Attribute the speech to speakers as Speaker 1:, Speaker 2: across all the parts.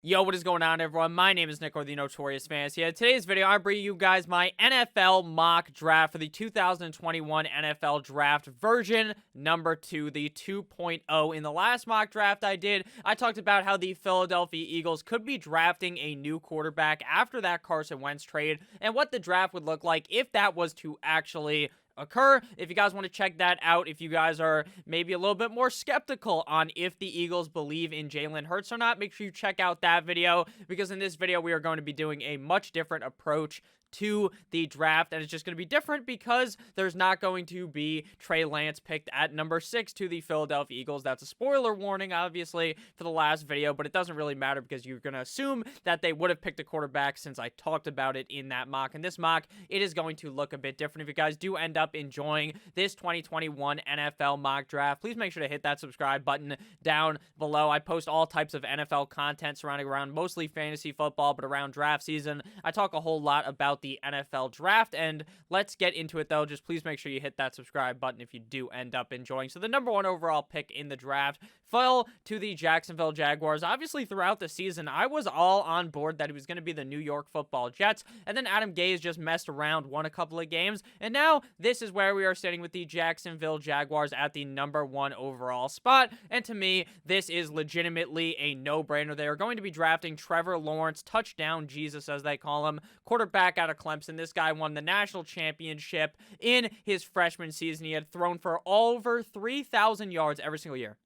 Speaker 1: Yo, what is going on, everyone? My name is Nick, or the Notorious Fantasy. In today's video, I'm bringing you guys my NFL mock draft for the 2021 NFL Draft version number 2, the 2.0. In the last mock draft I did, I talked about how the Philadelphia Eagles could be drafting a new quarterback after that Carson Wentz trade, and what the draft would look like if that was to actually occur. If you guys want to check that out, if you guys are maybe a little bit more skeptical on if the Eagles believe in Jalen Hurts or not, make sure you check out that video, because in this video we are going to be doing a much different approach to the draft, and it's just going to be different because there's not going to be Trey Lance picked at number 6 to the Philadelphia Eagles. That's a spoiler warning, obviously, for the last video, but it doesn't really matter because you're going to assume that they would have picked a quarterback since I talked about it in that mock. In this mock, it is going to look a bit different. If you guys do end up enjoying this 2021 NFL mock draft, please make sure to hit that subscribe button down below. I post all types of NFL content surrounding around mostly fantasy football, but around draft season, I talk a whole lot about the NFL draft, and let's get into it though. Just please make sure you hit that subscribe button if you do end up enjoying. So the number 1 overall pick in the draft fell to the Jacksonville Jaguars. Obviously, throughout the season, I was all on board that it was going to be the New York Football Jets, and then Adam Gase just messed around, won a couple of games, and now this is where we are standing with the Jacksonville Jaguars at the number 1 overall spot. And to me, this is legitimately a no-brainer. They are going to be drafting Trevor Lawrence, touchdown Jesus as they call him, quarterback out of Clemson. This guy won the national championship in his freshman season. He had thrown for over 3,000 yards every single year.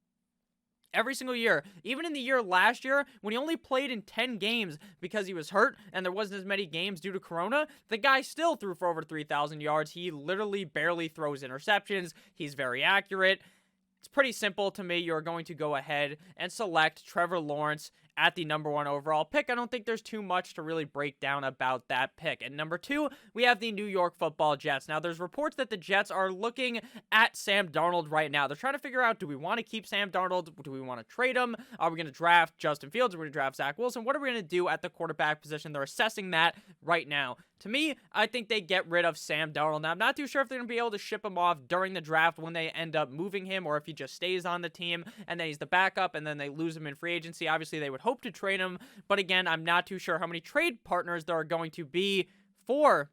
Speaker 1: Every single year. Even in the year last year, when he only played in 10 games because he was hurt and there wasn't as many games due to Corona, the guy still threw for over 3,000 yards. He literally barely throws interceptions. He's very accurate. It's pretty simple to me. You're going to go ahead and select Trevor Lawrence at the number 1 overall pick. I don't think there's too much to really break down about that pick. At number 2, we have the New York Football Jets. Now, there's reports that the Jets are looking at Sam Darnold right now. They're trying to figure out, do we want to keep Sam Darnold? Do we want to trade him? Are we going to draft Justin Fields? Are we going to draft Zach Wilson? What are we going to do at the quarterback position? They're assessing that right now. To me, I think they get rid of Sam Darnold. Now, I'm not too sure if they're going to be able to ship him off during the draft when they end up moving him, or if he just stays on the team and then he's the backup and then they lose him in free agency. Obviously, they would hope to trade him, but again, I'm not too sure how many trade partners there are going to be for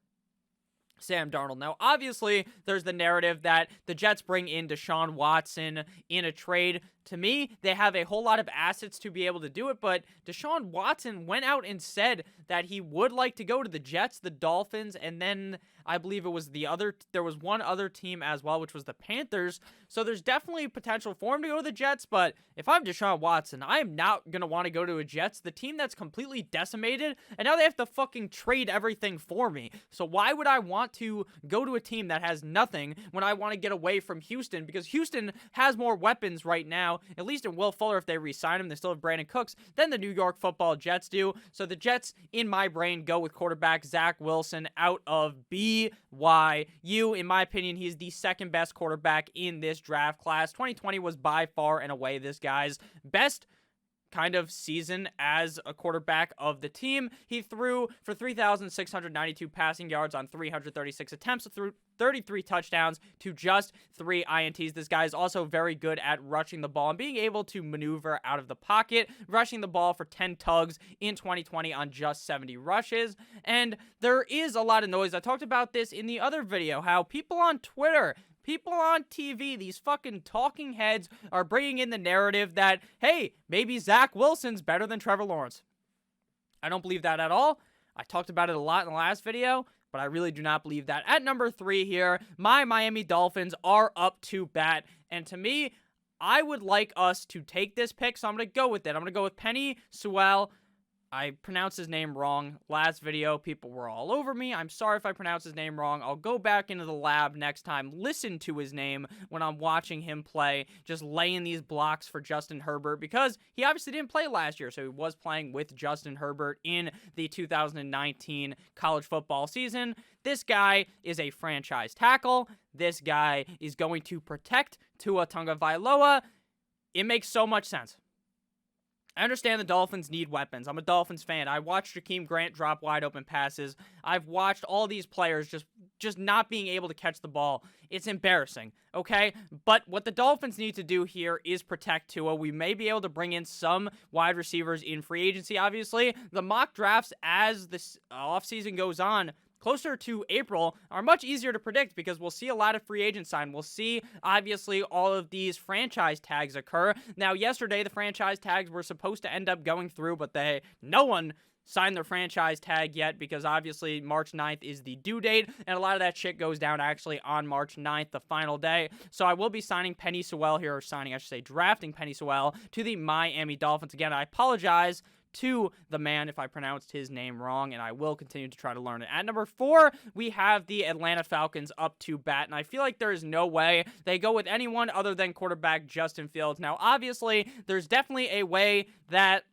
Speaker 1: Sam Darnold. Now, obviously, there's the narrative that the Jets bring in Deshaun Watson in a trade. To me, they have a whole lot of assets to be able to do it, but Deshaun Watson went out and said that he would like to go to the Jets, the Dolphins, and then I believe there was one other team as well, which was the Panthers. So there's definitely potential for him to go to the Jets, but if I'm Deshaun Watson, I am not going to want to go to a Jets, the team that's completely decimated, and now they have to fucking trade everything for me. So why would I want to go to a team that has nothing when I want to get away from Houston? Because Houston has more weapons right now, at least in Will Fuller if they re-sign him. They still have Brandon Cooks than the New York Football Jets do. So the Jets, in my brain, go with quarterback Zach Wilson out of BYU. In my opinion, he's the second best quarterback in this draft class. 2020 was by far and away this guy's best kind of season as a quarterback of the team. He threw for 3,692 passing yards on 336 attempts, threw 33 touchdowns to just 3 INTs. This guy is also very good at rushing the ball and being able to maneuver out of the pocket, rushing the ball for 10 tugs in 2020 on just 70 rushes. And there is a lot of noise. I talked about this in the other video, how people on Twitter, people on TV, these fucking talking heads are bringing in the narrative that, hey, maybe Zach Wilson's better than Trevor Lawrence. I don't believe that at all. I talked about it a lot in the last video, but I really do not believe that. At number 3 here, my Miami Dolphins are up to bat, and to me, I would like us to take this pick, so I'm going to go with it. I'm going to go with Penny Sewell. I pronounced his name wrong. Last video, people were all over me. I'm sorry if I pronounced his name wrong. I'll go back into the lab next time, listen to his name when I'm watching him play, just laying these blocks for Justin Herbert, because he obviously didn't play last year, so he was playing with Justin Herbert in the 2019 college football season. This guy is a franchise tackle. This guy is going to protect Tua Tagovailoa. It makes so much sense. I understand the Dolphins need weapons. I'm a Dolphins fan. I watched Jakeem Grant drop wide open passes. I've watched all these players just just not being able to catch the ball. It's embarrassing, okay? But what the Dolphins need to do here is protect Tua. We may be able to bring in some wide receivers in free agency, obviously. The mock drafts as this offseason goes on, closer to April, are much easier to predict because we'll see a lot of free agents sign. We'll see, obviously, all of these franchise tags occur. Now, yesterday, the franchise tags were supposed to end up going through, but no one signed their franchise tag yet because obviously March 9th is the due date, and a lot of that shit goes down actually on March 9th, the final day. So I will be signing Penny Sewell here, or drafting Penny Sewell to the Miami Dolphins. Again, I apologize to the man if I pronounced his name wrong, and I will continue to try to learn it. At number 4, we have the Atlanta Falcons up to bat, and I feel like there is no way they go with anyone other than quarterback Justin Fields. Now, obviously, there's definitely a way that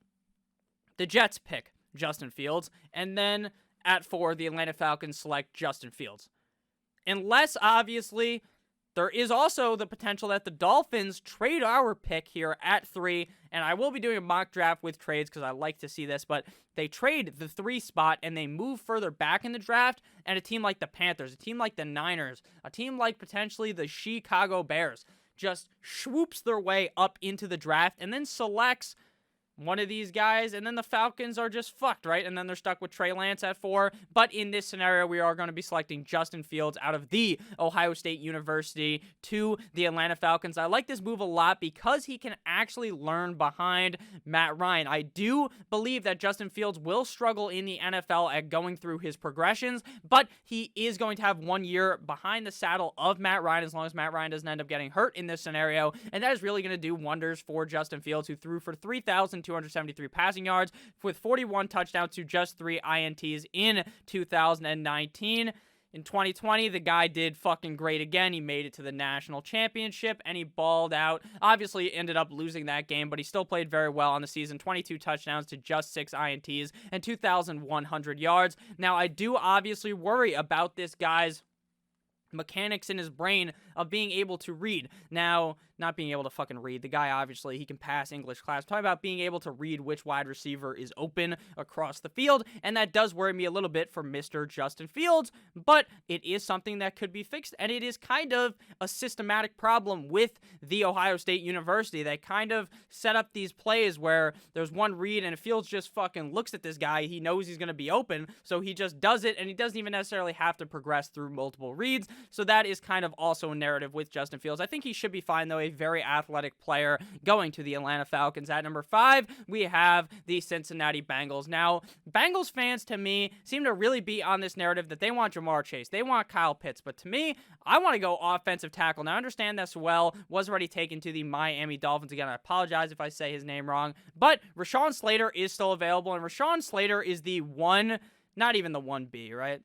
Speaker 1: the Jets pick Justin Fields, and then at 4, the Atlanta Falcons select Justin Fields. Unless, obviously, there is also the potential that the Dolphins trade our pick here at 3, and I will be doing a mock draft with trades because I like to see this, but they trade the 3 spot and they move further back in the draft, and a team like the Panthers, a team like the Niners, a team like potentially the Chicago Bears just swoops their way up into the draft and then selects one of these guys, and then the Falcons are just fucked, right? And then they're stuck with Trey Lance at 4. But in this scenario, we are going to be selecting Justin Fields out of the Ohio State University to the Atlanta Falcons. I like this move a lot because he can actually learn behind Matt Ryan. I do believe that Justin Fields will struggle in the NFL at going through his progressions, but he is going to have 1 year behind the saddle of Matt Ryan as long as Matt Ryan doesn't end up getting hurt in this scenario, and that is really going to do wonders for Justin Fields, who threw for 3,273 passing yards with 41 touchdowns to just 3 INTs in 2019. In 2020, the guy did fucking great again. He made it to the national championship, and he balled out. Obviously, ended up losing that game, but he still played very well on the season. 22 touchdowns to just 6 INTs and 2,100 yards. Now, I do obviously worry about this guy's mechanics in his brain of being able to read. Now, not being able to fucking read. The guy, obviously, he can pass English class. I'm talking about being able to read which wide receiver is open across the field, and that does worry me a little bit for Mr. Justin Fields, but it is something that could be fixed, and it is kind of a systematic problem with the Ohio State University. They kind of set up these plays where there's one read, and Fields just fucking looks at this guy. He knows he's going to be open, so he just does it, and he doesn't even necessarily have to progress through multiple reads, so that is kind of also a narrative with Justin Fields. I think he should be fine, though. A very athletic player going to the Atlanta Falcons. At number 5, we have the Cincinnati Bengals. Now, Bengals fans, to me, seem to really be on this narrative that they want Jamar Chase. They want Kyle Pitts. But to me, I want to go offensive tackle. Now, I understand that Sewell was already taken to the Miami Dolphins. Again, I apologize if I say his name wrong. But Rashawn Slater is still available, and Rashawn Slater is the not even the 1B, right?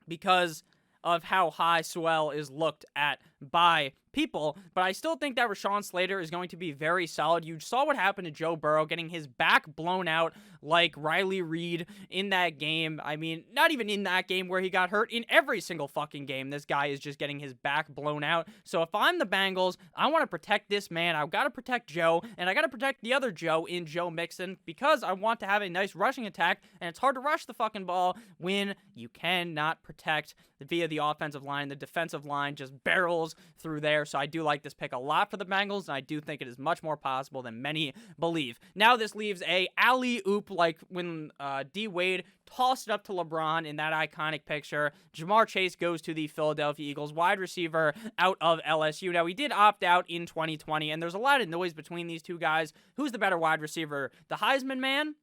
Speaker 1: Because of how high Sewell is looked at by people, but I still think that Rashawn Slater is going to be very solid. You saw what happened to Joe Burrow getting his back blown out like Riley Reid in that game. I mean, not even in that game where he got hurt. In every single fucking game, this guy is just getting his back blown out. So if I'm the Bengals, I want to protect this man. I've got to protect Joe, and I got to protect the other Joe in Joe Mixon because I want to have a nice rushing attack, and it's hard to rush the fucking ball when you cannot protect via the offensive line. The defensive line just barrels through there. So I do like this pick a lot for the Bengals, and I do think it is much more possible than many believe. Now this leaves a alley-oop like when D. Wade tossed it up to LeBron in that iconic picture. Jamar Chase goes to the Philadelphia Eagles, wide receiver out of LSU. Now, he did opt out in 2020, and there's a lot of noise between these two guys. Who's the better wide receiver? The Heisman man?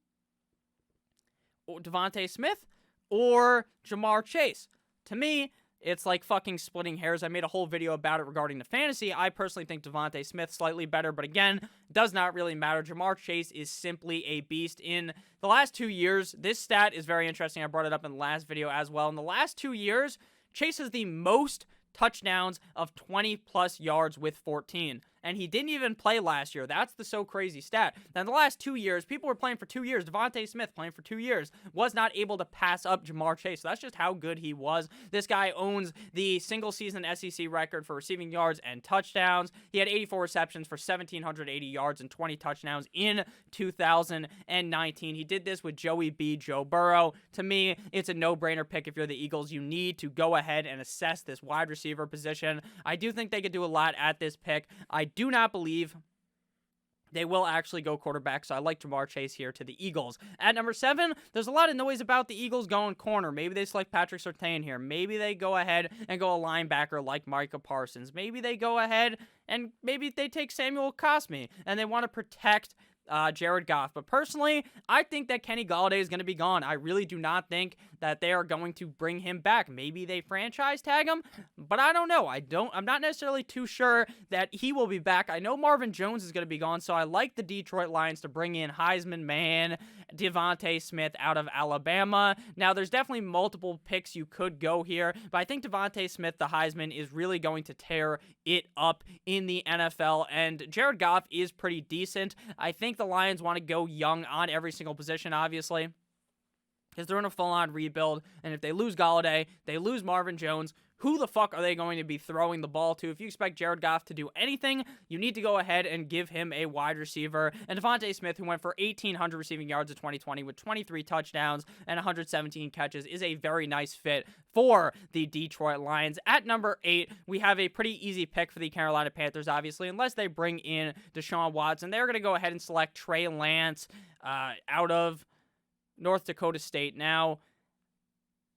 Speaker 1: Or Devontae Smith? Or Jamar Chase? To me, it's like fucking splitting hairs. I made a whole video about it regarding the fantasy. I personally think Devontae Smith slightly better, but again, does not really matter. Jamar Chase is simply a beast. In the last 2 years, this stat is very interesting. I brought it up in the last video as well. In the last 2 years, Chase has the most touchdowns of 20-plus yards with 14. and he didn't even play last year. That's the so crazy stat. Now, in the last 2 years, people were playing for 2 years. Devontae Smith playing for 2 years was not able to pass up Jamar Chase. So that's just how good he was. This guy owns the single-season SEC record for receiving yards and touchdowns. He had 84 receptions for 1,780 yards and 20 touchdowns in 2019. He did this with Joey B. Joe Burrow. To me, it's a no-brainer pick if you're the Eagles. You need to go ahead and assess this wide receiver position. I do think they could do a lot at this pick. I do not believe they will actually go quarterback, so I like Jamar Chase here to the Eagles. At number 7, there's a lot of noise about the Eagles going corner. Maybe they select Patrick Surtain here. Maybe they go ahead and go a linebacker like Micah Parsons. Maybe they go ahead and maybe they take Samuel Cosmi, and they want to protect Jared Goff. But personally, I think that Kenny Golladay is going to be gone. I really do not think that they are going to bring him back. Maybe they franchise tag him, but I don't know. I'm not necessarily too sure that he will be back. I know Marvin Jones is going to be gone, so I like the Detroit Lions to bring in Heisman man Devontae Smith out of Alabama. Now, there's definitely multiple picks you could go here, but I think Devontae Smith, the Heisman, is really going to tear it up in the NFL, and Jared Goff is pretty decent. I think the Lions want to go young on every single position, obviously, because they're in a full-on rebuild, and if they lose Golladay, they lose Marvin Jones, who the fuck are they going to be throwing the ball to? If you expect Jared Goff to do anything, you need to go ahead and give him a wide receiver. And Devontae Smith, who went for 1,800 receiving yards in 2020 with 23 touchdowns and 117 catches, is a very nice fit for the Detroit Lions. At number 8, we have a pretty easy pick for the Carolina Panthers, obviously, unless they bring in Deshaun Watson. They're going to go ahead and select Trey Lance out of North Dakota State. Now,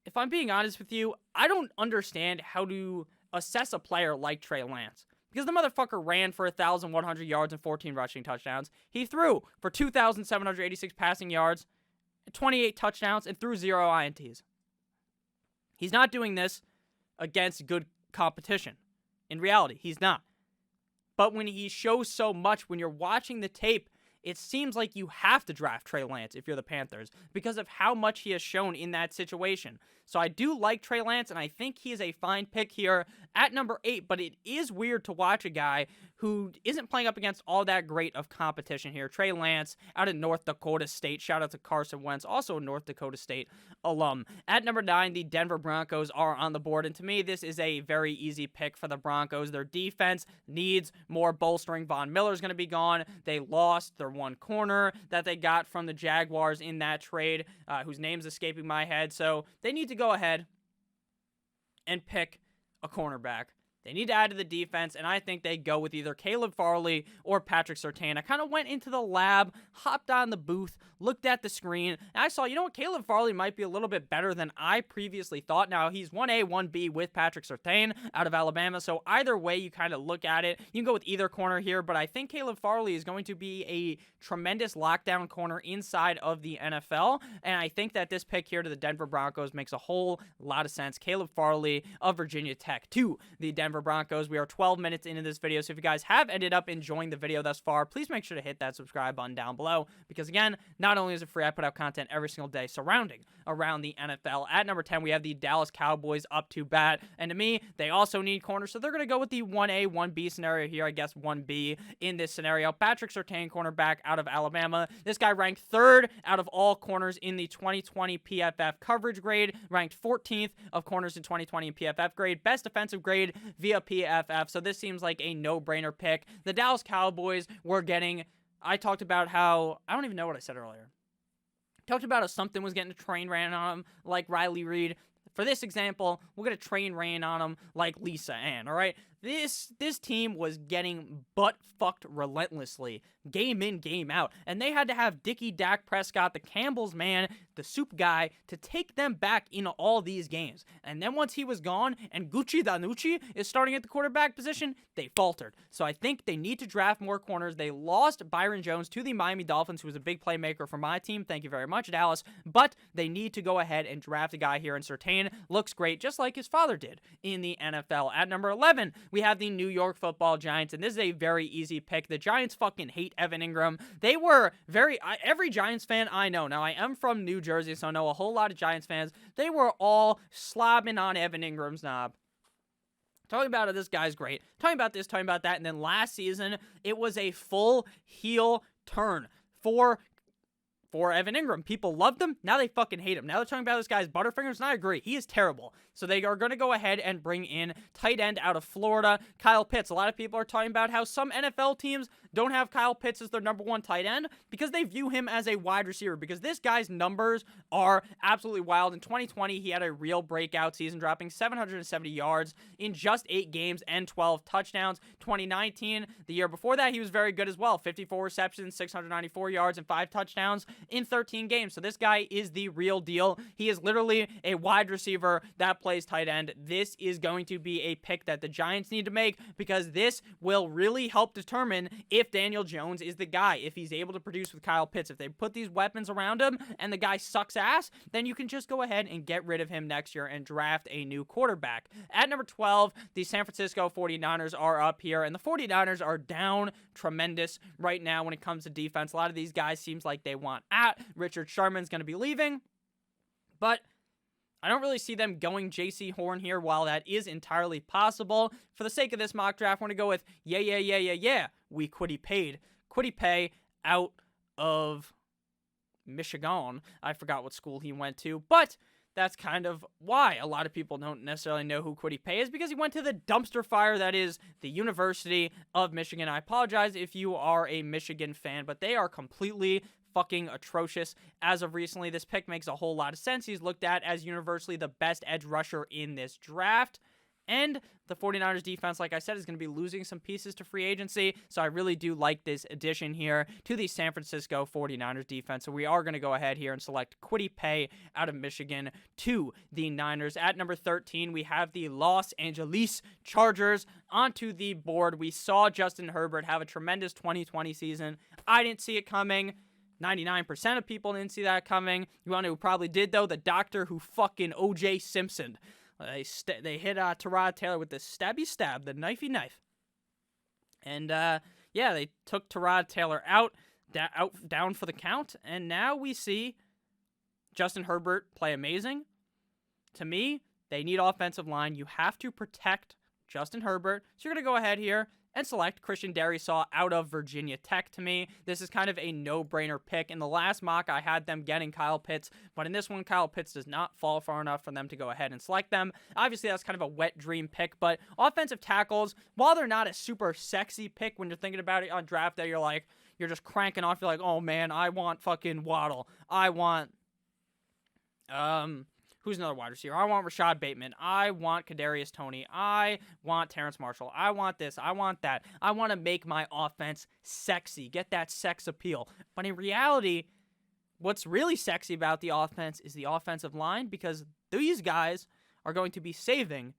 Speaker 1: if I'm being honest with you, I don't understand how to assess a player like Trey Lance, because the motherfucker ran for 1,100 yards and 14 rushing touchdowns. He threw for 2,786 passing yards, 28 touchdowns, and threw 0 INTs. He's not doing this against good competition. In reality, he's not. But when he shows so much, when you're watching the tape, it seems like you have to draft Trey Lance if you're the Panthers because of how much he has shown in that situation. So I do like Trey Lance, and I think he is a fine pick here at number 8, but it is weird to watch a guy who isn't playing up against all that great of competition here. Trey Lance out of North Dakota State. Shout out to Carson Wentz, also a North Dakota State alum. At number 9, the Denver Broncos are on the board, and to me, this is a very easy pick for the Broncos. Their defense needs more bolstering. Von Miller's going to be gone. They lost their one corner that they got from the Jaguars in that trade, whose name's escaping my head, so they need to go ahead and pick a cornerback. They need to add to the defense, and I think they go with either Caleb Farley or Patrick Surtain. I kind of went into the lab, hopped on the booth, looked at the screen, and I saw, you know what, Caleb Farley might be a little bit better than I previously thought. Now, he's 1A, 1B with Patrick Surtain out of Alabama, so either way you kind of look at it, you can go with either corner here, but I think Caleb Farley is going to be a tremendous lockdown corner inside of the NFL, and I think that this pick here to the Denver Broncos makes a whole lot of sense. Caleb Farley of Virginia Tech to the Denver Broncos. We are 12 minutes into this video, so if you guys have ended up enjoying the video thus far, please make sure to hit that subscribe button down below, because again, not only is it free, I put out content every single day surrounding around the NFL. At number 10, we have the Dallas Cowboys up to bat, and to me, they also need corners, so they're going to go with the 1A, 1B scenario here, I guess 1B in this scenario. Patrick Surtain, cornerback out of Alabama. This guy ranked 3rd out of all corners in the 2020 PFF coverage grade, ranked 14th of corners in 2020 in PFF grade, best defensive grade via PFF, so this seems like a no-brainer pick. The Dallas Cowboys were getting, I talked about how, I don't even know what I said earlier. Talked about how something was getting a train ran on him, like Riley Reid. For this example, we'll get a train ran on him like Lisa Ann, all right? This team was getting butt-fucked relentlessly, game in, game out, and they had to have Dickie Dak Prescott, the Campbell's man, the soup guy, to take them back in all these games. And then once he was gone, and Gucci Danucci is starting at the quarterback position, they faltered. So I think they need to draft more corners. They lost Byron Jones to the Miami Dolphins, who was a big playmaker for my team. Thank you very much, Dallas. But they need to go ahead and draft a guy here, and Surtain looks great, just like his father did in the NFL. At number 11, we have the New York Football Giants, and this is a very easy pick. The Giants fucking hate Evan Ingram. They were every Giants fan I know, now I am from New Jersey, so I know a whole lot of Giants fans, they were all slobbing on Evan Ingram's knob Talking about it, this guy's great. Talking about this, talking about that. And then last season, it was a full heel turn for Evan Ingram. People loved him. Now they fucking hate him. Now they're talking about this guy's Butterfingers, and I agree. He is terrible. So they are going to go ahead and bring in tight end out of Florida, Kyle Pitts. A lot of people are talking about how some NFL teams don't have Kyle Pitts as their number one tight end because they view him as a wide receiver, because this guy's numbers are absolutely wild. In 2020, he had a real breakout season, dropping 770 yards in just 8 games and 12 touchdowns. 2019, the year before that, he was very good as well. 54 receptions, 694 yards, and 5 touchdowns in 13 games. So this guy is the real deal. He is literally a wide receiver that plays tight end. This is going to be a pick that the Giants need to make, because this will really help determine if Daniel Jones is the guy, if he's able to produce with Kyle Pitts. If they put these weapons around him and the guy sucks ass, then you can just go ahead and get rid of him next year and draft a new quarterback. At number 12, the San Francisco 49ers are up here, and the 49ers are down tremendous right now when it comes to defense. A lot of these guys seems like they want out. Richard Sherman's going to be leaving, but I don't really see them going J.C. Horn here, while that is entirely possible. For the sake of this mock draft, we're going to go with we Kwity Paye out of Michigan. I forgot what school he went to, but that's kind of why a lot of people don't necessarily know who Kwity Paye is, because he went to the dumpster fire that is the University of Michigan. I apologize if you are a Michigan fan, but they are completely fucking atrocious as of recently. This pick makes a whole lot of sense. He's looked at as universally the best edge rusher in this draft. And the 49ers defense, like I said, is going to be losing some pieces to free agency. So I really do like this addition here to the San Francisco 49ers defense. So we are going to go ahead here and select Kwity Paye out of Michigan to the Niners. At number 13, we have the Los Angeles Chargers onto the board. We saw Justin Herbert have a tremendous 2020 season. I didn't see it coming. 99% of people didn't see that coming. You want to know who probably did, though? The doctor who fucking O.J. Simpson. They hit Tyrod Taylor with the stabby stab, the knifey knife. And, they took Tyrod Taylor out, down for the count. And now we see Justin Herbert play amazing. To me, they need offensive line. You have to protect Justin Herbert. So you're going to go ahead here and select Christian Darrisaw out of Virginia Tech. To me, this is kind of a no-brainer pick. In the last mock, I had them getting Kyle Pitts, but in this one, Kyle Pitts does not fall far enough for them to go ahead and select them. Obviously, that's kind of a wet dream pick, but offensive tackles, while they're not a super sexy pick when you're thinking about it on draft day, you're just cranking off. You're like, oh man, I want fucking Waddle. I want, who's another wide receiver? I want Rashad Bateman. I want Kadarius Toney. I want Terrence Marshall. I want this. I want that. I want to make my offense sexy. Get that sex appeal. But in reality, what's really sexy about the offense is the offensive line, because these guys are going to be saving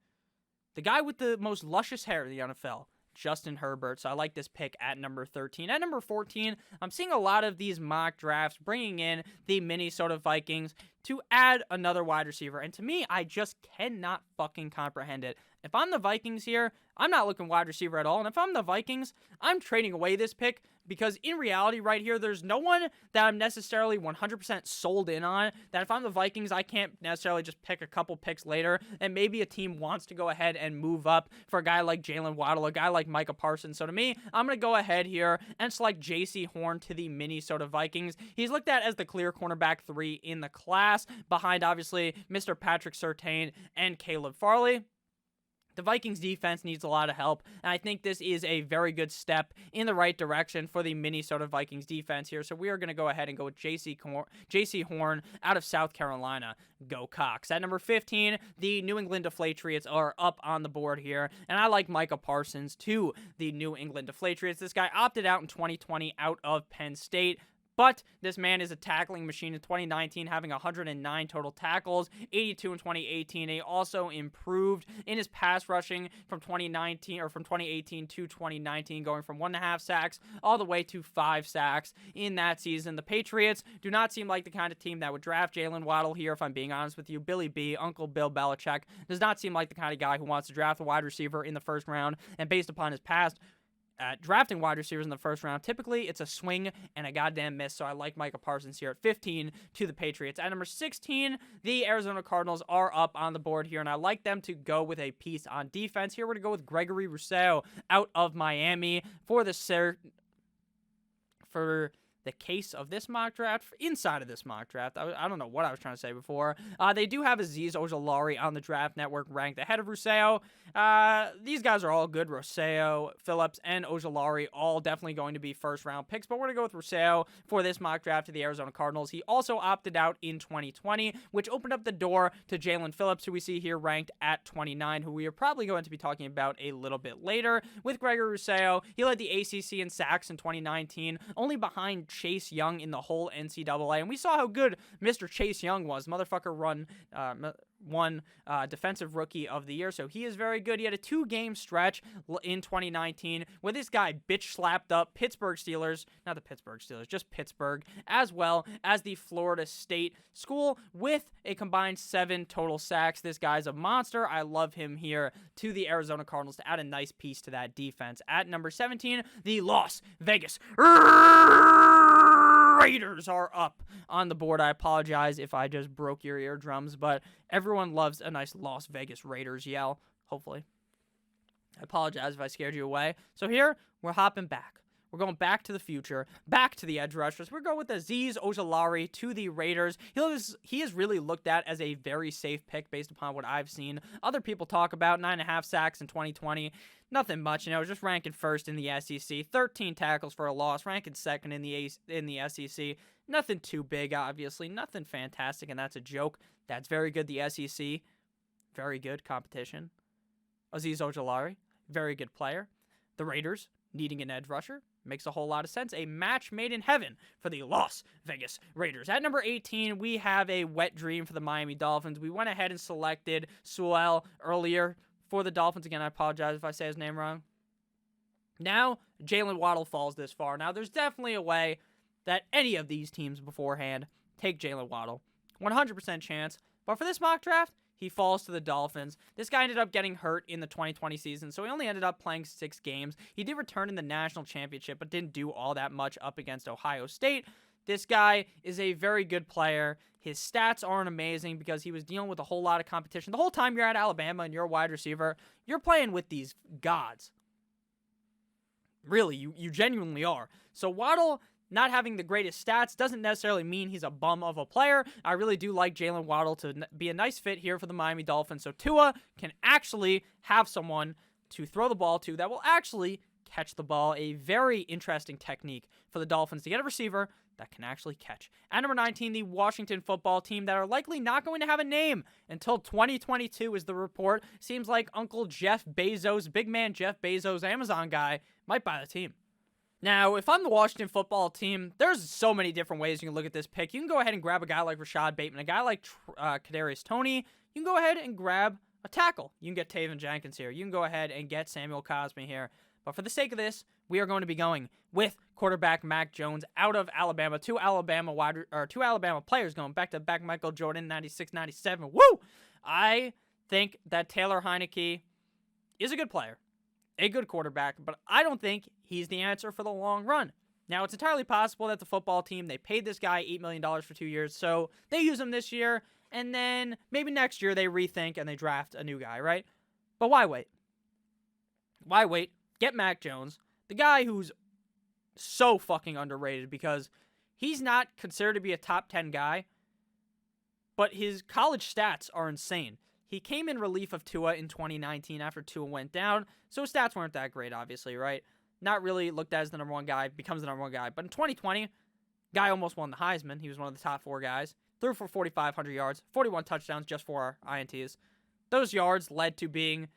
Speaker 1: the guy with the most luscious hair in the NFL, Justin Herbert. So I like this pick at number 13. At number 14, I'm seeing a lot of these mock drafts bringing in the Minnesota Vikings to add another wide receiver. And to me, I just cannot fucking comprehend it. If I'm the Vikings here, I'm not looking wide receiver at all. And if I'm the Vikings, I'm trading away this pick, because in reality right here, there's no one that I'm necessarily 100% sold in on, that if I'm the Vikings, I can't necessarily just pick a couple picks later, and maybe a team wants to go ahead and move up for a guy like Jalen Waddle, a guy like Micah Parsons. So to me, I'm going to go ahead here and select J.C. Horn to the Minnesota Vikings. He's looked at as the clear cornerback 3 in the class, behind obviously Mr. Patrick Surtain and Caleb Farley. The Vikings defense needs a lot of help, and I think this is a very good step in the right direction for the Minnesota Vikings defense here. So we are going to go ahead and go with J.C. Horn out of South Carolina. Go Cox. At number 15, the New England Patriots are up on the board here, and I like Micah Parsons to the New England Patriots. This guy opted out in 2020 out of Penn State, but this man is a tackling machine. In 2019, having 109 total tackles, 82 in 2018. He also improved in his pass rushing from 2018 to 2019, going from 1.5 sacks all the way to 5 sacks in that season. The Patriots do not seem like the kind of team that would draft Jalen Waddle here, if I'm being honest with you. Billy B, Uncle Bill Belichick, does not seem like the kind of guy who wants to draft a wide receiver in the first round, and based upon his past at drafting wide receivers in the first round. Typically, it's a swing and a goddamn miss, so I like Micah Parsons here at 15 to the Patriots. At number 16, the Arizona Cardinals are up on the board here, and I like them to go with a piece on defense. Here we're going to go with Gregory Rousseau out of Miami for the case of this mock draft, inside of this mock draft. I don't know what I was trying to say before. They do have Azeez Ojulari on the Draft Network ranked ahead of Rousseau. These guys are all good. Rousseau, Phillips, and Ojulari all definitely going to be first-round picks, but we're going to go with Rousseau for this mock draft to the Arizona Cardinals. He also opted out in 2020, which opened up the door to Jalen Phillips, who we see here ranked at 29, who we are probably going to be talking about a little bit later. With Gregory Rousseau, he led the ACC in sacks in 2019, only behind Chase Young in the whole NCAA, and we saw how good Mr. Chase Young was. Motherfucker won Defensive Rookie of the Year, so he is very good. He had a 2-game stretch in 2019 where this guy bitch-slapped up Pittsburgh Steelers, not the Pittsburgh Steelers, just Pittsburgh, as well as the Florida State School with a combined 7 total sacks. This guy's a monster. I love him here to the Arizona Cardinals to add a nice piece to that defense. At number 17, the Las Vegas Raiders are up on the board. I apologize if I just broke your eardrums, but everyone loves a nice Las Vegas Raiders yell, hopefully. I apologize if I scared you away. So here, we're hopping back. We're going back to the future, back to the edge rushers. We're going with Azeez Ojulari to the Raiders. He is really looked at as a very safe pick based upon what I've seen other people talk about. 9.5 sacks in 2020. Nothing much, just ranking first in the SEC. 13 tackles for a loss, ranking second in the SEC. Nothing too big, obviously. Nothing fantastic, and that's a joke. That's very good, the SEC. Very good competition. Azeez Ojulari, very good player. The Raiders, needing an edge rusher. Makes a whole lot of sense. A match made in heaven for the Las Vegas Raiders. At number 18, we have a wet dream for the Miami Dolphins. We went ahead and selected Sewell earlier for the Dolphins. Again, I apologize if I say his name wrong. Now, Jalen Waddle falls this far. Now, there's definitely a way that any of these teams beforehand take Jalen Waddle. 100% chance. But for this mock draft, he falls to the Dolphins. This guy ended up getting hurt in the 2020 season, so he only ended up playing 6 games. He did return in the national championship, but didn't do all that much up against Ohio State. This guy is a very good player. His stats aren't amazing because he was dealing with a whole lot of competition. The whole time you're at Alabama and you're a wide receiver, you're playing with these gods. Really, you genuinely are. So Waddle not having the greatest stats doesn't necessarily mean he's a bum of a player. I really do like Jalen Waddle to be a nice fit here for the Miami Dolphins. So Tua can actually have someone to throw the ball to that will actually catch the ball. A very interesting technique for the Dolphins to get a receiver that can actually catch. At number 19, the Washington football team that are likely not going to have a name until 2022 is the report. Seems like Uncle Jeff Bezos, big man Jeff Bezos, Amazon guy, might buy the team. Now, if I'm the Washington football team, there's so many different ways you can look at this pick. You can go ahead and grab a guy like Rashad Bateman, a guy like Kadarius Toney. You can go ahead and grab a tackle. You can get Taven Jenkins here. You can go ahead and get Samuel Cosmi here. But for the sake of this, we are going to be going with quarterback Mac Jones out of Alabama. Two Alabama players going back to back. Michael Jordan, 96-97. Woo! I think that Taylor Heineke is a good player, a good quarterback, but I don't think he's the answer for the long run. Now, it's entirely possible that the football team, they paid this guy $8 million for 2 years, so they use him this year, and then maybe next year they rethink and they draft a new guy, right? But why wait? Why wait? Get Mac Jones, the guy who's so fucking underrated because he's not considered to be a top 10 guy, but his college stats are insane. He came in relief of Tua in 2019 after Tua went down, so his stats weren't that great, obviously, right? Not really looked at as the number one guy, becomes the number one guy. But in 2020, guy almost won the Heisman. He was one of the top 4 guys. Threw for 4,500 yards, 41 touchdowns, just 4 INTs. Those yards led to being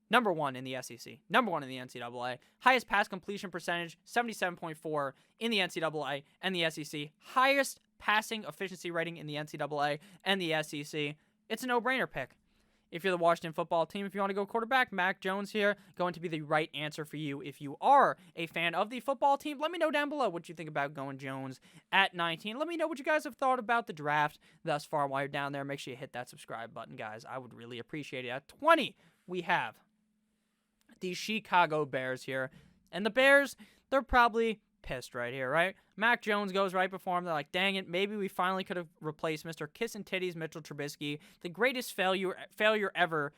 Speaker 1: number 1 in the SEC, number 1 in the NCAA. Highest pass completion percentage, 77.4 in the NCAA and the SEC. Highest passing efficiency rating in the NCAA and the SEC. It's a no-brainer pick. If you're the Washington football team, if you want to go quarterback, Mac Jones here, going to be the right answer for you. If you are a fan of the football team, let me know down below what you think about going Jones at 19. Let me know what you guys have thought about the draft thus far. While you're down there, make sure you hit that subscribe button, guys. I would really appreciate it. At 20, we have the Chicago Bears here. And the Bears, they're probably pissed right here, right? Mac Jones goes right before him. They're like, dang it, maybe we finally could have replaced Mr. Kiss and Titties Mitchell Trubisky, the greatest failure ever.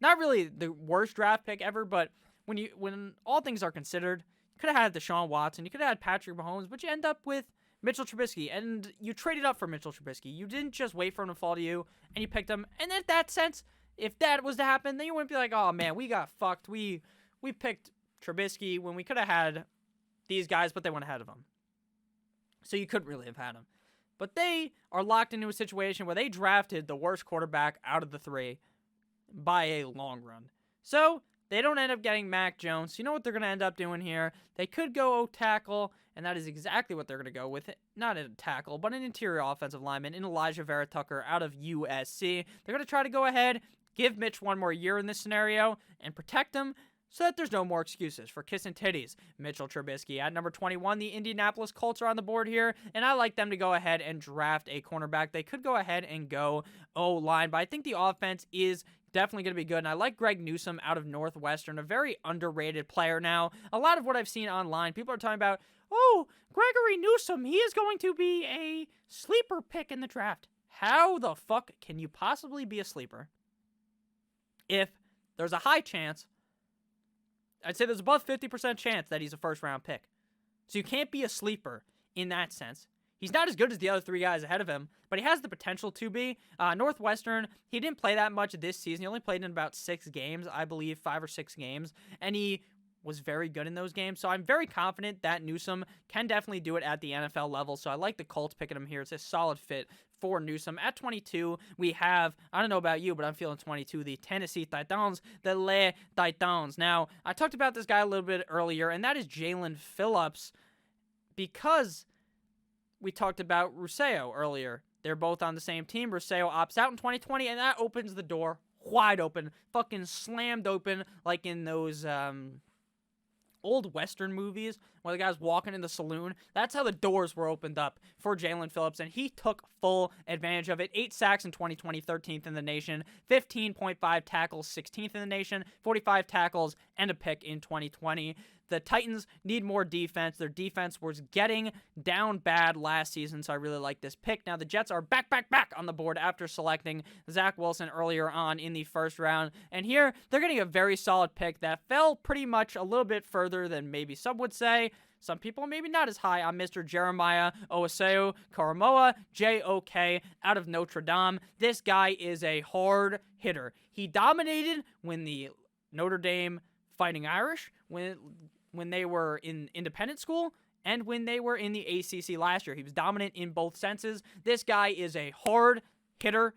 Speaker 1: Not really the worst draft pick ever, but when all things are considered, you could have had Deshaun Watson, you could have had Patrick Mahomes, but you end up with Mitchell Trubisky, and you traded up for Mitchell Trubisky. You didn't just wait for him to fall to you, and you picked him. And in that sense, if that was to happen, then you wouldn't be like, oh man, we got fucked. We picked Trubisky when we could have had these guys, but they went ahead of him. So you couldn't really have had him. But they are locked into a situation where they drafted the worst quarterback out of the three by a long run. So they don't end up getting Mac Jones. You know what they're going to end up doing here? They could go tackle, and that is exactly what they're going to go with. Not a tackle, but an interior offensive lineman in Elijah Vera Tucker out of USC. They're going to try to go ahead, give Mitch one more year in this scenario, and protect him so that there's no more excuses for kissing titties. Mitchell Trubisky at number 21. The Indianapolis Colts are on the board here, and I like them to go ahead and draft a cornerback. They could go ahead and go O-line, but I think the offense is definitely going to be good, and I like Greg Newsome out of Northwestern, a very underrated player now. A lot of what I've seen online, people are talking about, oh, Gregory Newsome, he is going to be a sleeper pick in the draft. How the fuck can you possibly be a sleeper if there's a high chance, I'd say there's above 50% chance that he's a first-round pick. So you can't be a sleeper in that sense. He's not as good as the other three guys ahead of him, but he has the potential to be. Northwestern, he didn't play that much this season. He only played in about 6 games, I believe, 5 or 6 games, and he was very good in those games. So I'm very confident that Newsome can definitely do it at the NFL level. So I like the Colts picking him here. It's a solid fit for Newsome. At 22, we have, I don't know about you, but I'm feeling 22, the Tennessee Titans, the Les Titans. Now, I talked about this guy a little bit earlier, and that is Jalen Phillips, because we talked about Rousseau earlier. They're both on the same team. Rousseau opts out in 2020, and that opens the door wide open, fucking slammed open, like in those old Western movies where the guy's walking in the saloon. That's how the doors were opened up for Jalen Phillips, and he took full advantage of it. 8 sacks in 2020, 13th in the nation, 15.5 tackles, 16th in the nation, 45 tackles, and a pick in 2020. The Titans need more defense. Their defense was getting down bad last season, so I really like this pick. Now, the Jets are back on the board after selecting Zach Wilson earlier on in the first round. And here, they're getting a very solid pick that fell pretty much a little bit further than maybe some would say. Some people maybe not as high on Mr. Jeremiah Owusu Karamoah, JOK, out of Notre Dame. This guy is a hard hitter. He dominated when the Notre Dame Fighting Irish, when they were in independent school, and when they were in the ACC last year. He was dominant in both senses. This guy is a hard hitter.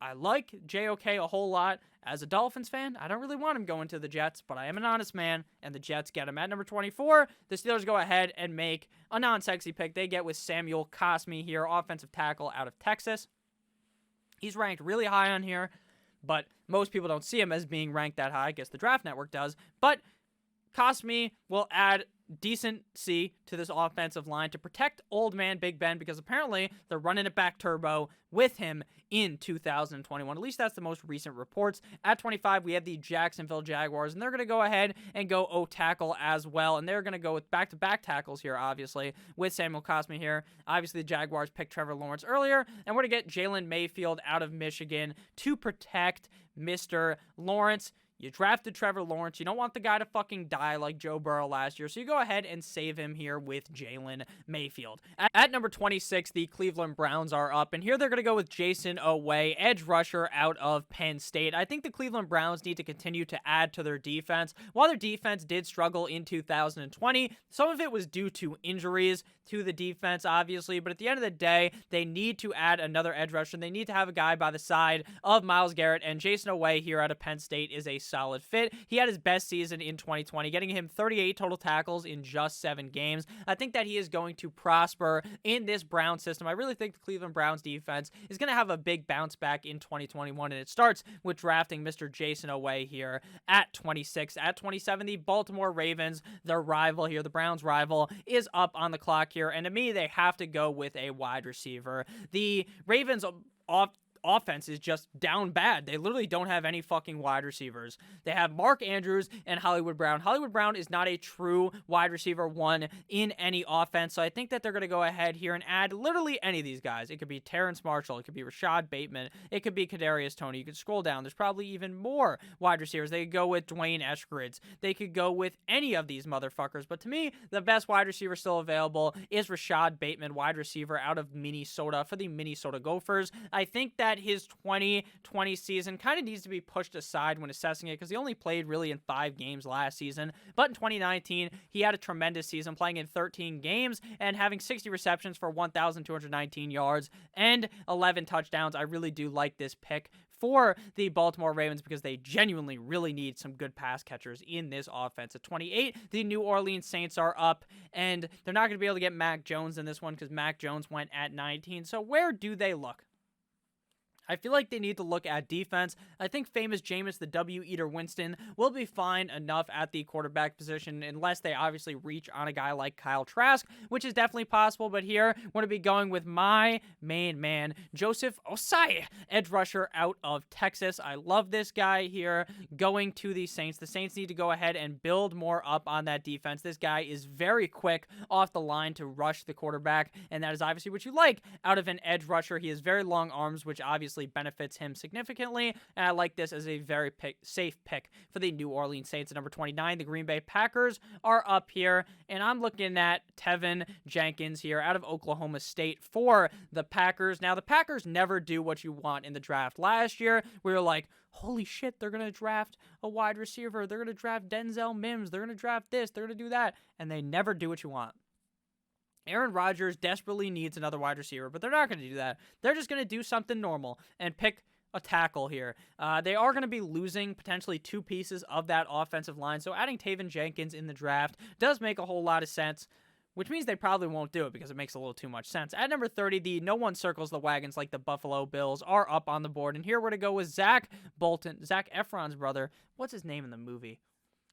Speaker 1: I like JOK a whole lot. As a Dolphins fan, I don't really want him going to the Jets, but I am an honest man, and the Jets get him. At number 24, the Steelers go ahead and make a non-sexy pick. They get with Samuel Cosmi here, offensive tackle out of Texas. He's ranked really high on here, but most people don't see him as being ranked that high. I guess the Draft Network does, but Cosmi will add decency to this offensive line to protect old man Big Ben, because apparently they're running it back turbo with him in 2021. At least that's the most recent reports. At 25, we have the Jacksonville Jaguars, and they're going to go ahead and go O-tackle as well, and they're going to go with back-to-back tackles here, obviously, with Samuel Cosmi here. Obviously, the Jaguars picked Trevor Lawrence earlier, and we're going to get Jalen Mayfield out of Michigan to protect Mr. Lawrence. You drafted Trevor Lawrence. You don't want the guy to fucking die like Joe Burrow last year, so you go ahead and save him here with Jalen Mayfield. At number 26, the Cleveland Browns are up, and here they're going to go with Jason Oweh, edge rusher out of Penn State. I think the Cleveland Browns need to continue to add to their defense. While their defense did struggle in 2020, some of it was due to injuries to the defense, obviously, but at the end of the day, they need to add another edge rusher. They need to have a guy by the side of Myles Garrett, and Jason Oweh here out of Penn State is a solid fit. He had his best season in 2020, getting him 38 total tackles in just 7 games. I think that he is going to prosper in this Brown system. I really think the Cleveland Browns defense is going to have a big bounce back in 2021, and it starts with drafting Mr. Jason Oweh here at 26. At 27, the Baltimore Ravens, their rival here, the Browns' rival, is up on the clock here, and to me, they have to go with a wide receiver. The Ravens offense is just down bad. They literally don't have any fucking wide receivers. They have Mark Andrews and Hollywood Brown. Hollywood Brown is not a true wide receiver one in any offense, so I think that they're going to go ahead here and add literally any of these guys. It could be Terrence Marshall. It could be Rashad Bateman. It could be Kadarius Toney. You could scroll down. There's probably even more wide receivers. They could go with Dwayne Eskridge. They could go with any of these motherfuckers, but to me, the best wide receiver still available is Rashad Bateman, wide receiver out of Minnesota for the Minnesota Gophers. I think that his 2020 season kind of needs to be pushed aside when assessing it because he only played really in 5 games last season, but in 2019, he had a tremendous season playing in 13 games and having 60 receptions for 1,219 yards and 11 touchdowns. I really do like this pick for the Baltimore Ravens because they genuinely really need some good pass catchers in this offense. At 28, the New Orleans Saints are up, and they're not going to be able to get Mac Jones in this one because Mac Jones went at 19. So where do they look? I feel like they need to look at defense. I think famous Jameis, the W-Eater Winston, will be fine enough at the quarterback position unless they obviously reach on a guy like Kyle Trask, which is definitely possible. But here, we're going to be going with my main man, Joseph Osai, edge rusher out of Texas. I love this guy here going to the Saints. The Saints need to go ahead and build more up on that defense. This guy is very quick off the line to rush the quarterback, and that is obviously what you like out of an edge rusher. He has very long arms, which obviously benefits him significantly, and I like this as a very safe pick for the New Orleans Saints. At number 29, the Green Bay Packers are up here, and I'm looking at Tevin Jenkins here out of Oklahoma State for the Packers. Now, the Packers never do what you want in the draft. Last year, we were like, holy shit, they're going to draft a wide receiver. They're going to draft Denzel Mims. They're going to draft this. They're going to do that, and they never do what you want. Aaron Rodgers desperately needs another wide receiver, but they're not going to do that. They're just going to do something normal and pick a tackle here. They are going to be losing potentially 2 pieces of that offensive line, so adding Tevin Jenkins in the draft does make a whole lot of sense, which means they probably won't do it because it makes a little too much sense. At number 30, the no one circles the wagons like the Buffalo Bills are up on the board, and here we're going to go with Zac Efron's brother. What's his name in the movie?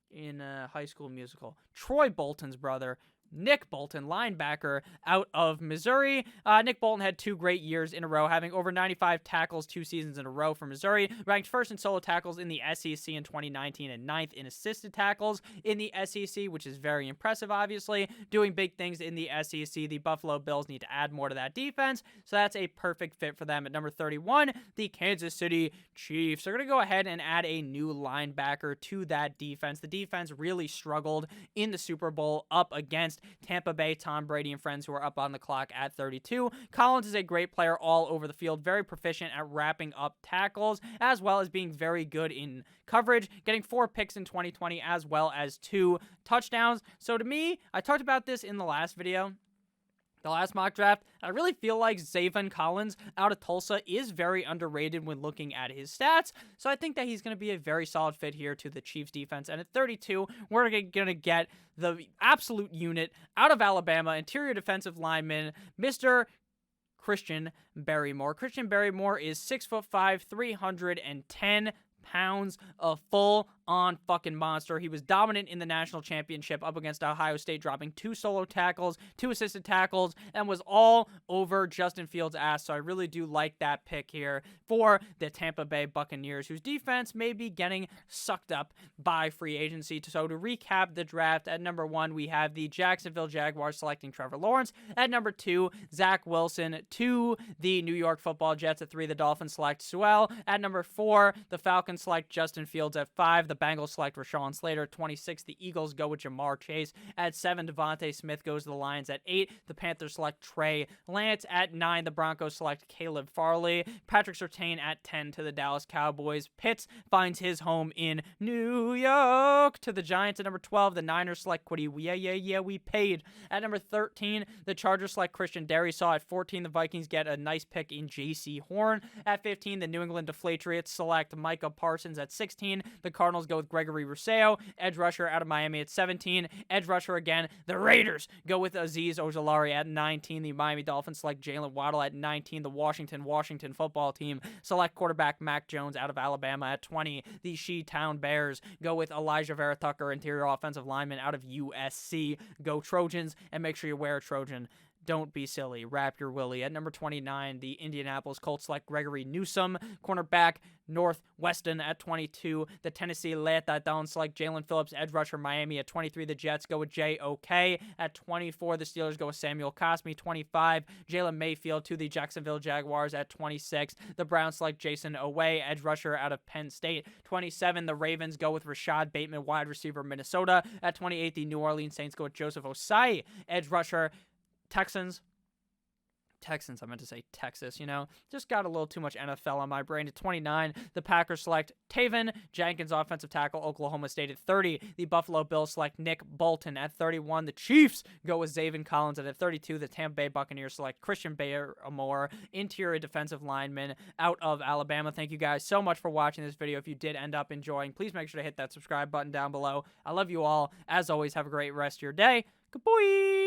Speaker 1: In High School Musical. Troy Bolton's brother, Nick Bolton, linebacker out of Missouri. Nick Bolton had 2 great years in a row, having over 95 tackles 2 seasons in a row for Missouri. Ranked first in solo tackles in the SEC in 2019 and 9th in assisted tackles in the SEC, which is very impressive, obviously. Doing big things in the SEC. The Buffalo Bills need to add more to that defense, so that's a perfect fit for them. At number 31, the Kansas City Chiefs are going to go ahead and add a new linebacker to that defense. The defense really struggled in the Super Bowl up against Tampa Bay, Tom Brady, and friends who are up on the clock at 32. Collins is a great player all over the field, very proficient at wrapping up tackles, as well as being very good in coverage, getting 4 picks in 2020, as well as 2 touchdowns. So to me, I talked about this in the last video, the last mock draft. I really feel like Zaven Collins out of Tulsa is very underrated when looking at his stats, so I think that he's going to be a very solid fit here to the Chiefs defense. And at 32, we're going to get the absolute unit out of Alabama, interior defensive lineman, Mr. Christian Barrymore. Christian Barrymore is 6'5", 310 pounds, a full-on fucking monster. He was dominant in the national championship up against Ohio State, dropping 2 solo tackles, 2 assisted tackles, and was all over Justin Fields' ass. So I really do like that pick here for the Tampa Bay Buccaneers, whose defense may be getting sucked up by free agency. So to recap the draft, at number 1, we have the Jacksonville Jaguars selecting Trevor Lawrence. At number 2, Zach Wilson to the New York Football Jets. At 3, the Dolphins select Sewell. At number 4, the Falcons select Justin Fields. At 5, the Bengals select Rashawn Slater. At 26, the Eagles go with Jamar Chase. At 7, Devontae Smith goes to the Lions. At 8, the Panthers select Trey Lance. At 9, the Broncos select Caleb Farley. Patrick Surtain at 10 to the Dallas Cowboys. Pitts finds his home in New York to the Giants. At number 12, the Niners select Quiddy. We paid. At number 13, the Chargers select Christian Darrisaw. At 14, the Vikings get a nice pick in J.C. Horn. At 15, the New England Deflatriots select Micah Parsons. At 16, the Cardinals go with Gregory Rousseau, edge rusher out of Miami. At 17, edge rusher again, the Raiders go with Azeez Ojulari. At 19, the Miami Dolphins select Jalen Waddle. At 19, the Washington football team select quarterback Mac Jones out of Alabama. At 20, the She-Town Bears go with Elijah Vera Tucker, interior offensive lineman out of USC. Go Trojans, and make sure you wear a Trojan Don't be silly. Wrap your willy. At number 29, the Indianapolis Colts select Gregory Newsome, cornerback. Northwestern at 22. The Tennessee Letadowns select Jalen Phillips, edge rusher. Miami at 23. The Jets go with J.O.K. At 24, the Steelers go with Samuel Cosmi. 25, Jalen Mayfield to the Jacksonville Jaguars. At 26, the Browns select Jason Oweh, edge rusher out of Penn State. 27, the Ravens go with Rashad Bateman, wide receiver, Minnesota. At 28, the New Orleans Saints go with Joseph Osai, edge rusher. Texans, I meant to say Texas, just got a little too much NFL on my brain. At 29, the Packers select Taven Jenkins, offensive tackle, Oklahoma State. At 30, the Buffalo Bills select Nick Bolton. At 31, the Chiefs go with Zaven Collins. And at 32, the Tampa Bay Buccaneers select Christian Barmore, interior defensive lineman out of Alabama. Thank you guys so much for watching this video. If you did end up enjoying, please make sure to hit that subscribe button down below. I love you all. As always, have a great rest of your day. Good boy.